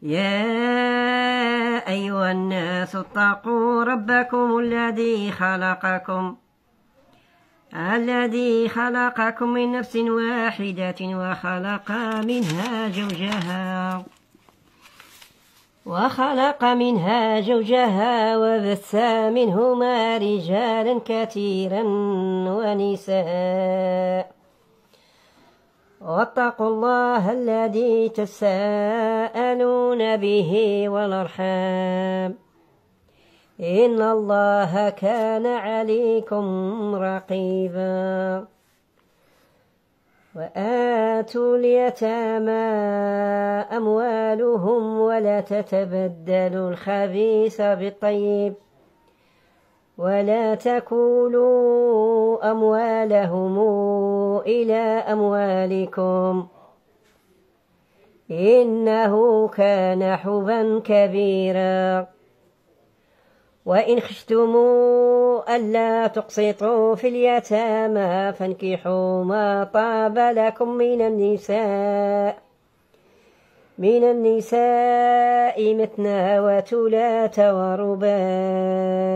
يا أيها الناس اتقوا ربكم الذي خلقكم من نفس واحدة وخلق منها زوجها وبث منهما رجالا كثيرا ونساء واتقوا الله الذي تساءلون به والأرحام إن الله كان عليكم رقيبا وآتوا اليتامى أموالهم ولا تتبدلوا الخبيث بالطيب ولا تكولوا أموالهم إلى أموالكم إنه كان حبا كبيرا وإن خفتموا ألا تقسطوا في اليتامى فانكحوا ما طاب لكم من النساء مثنى وثلاث ورباع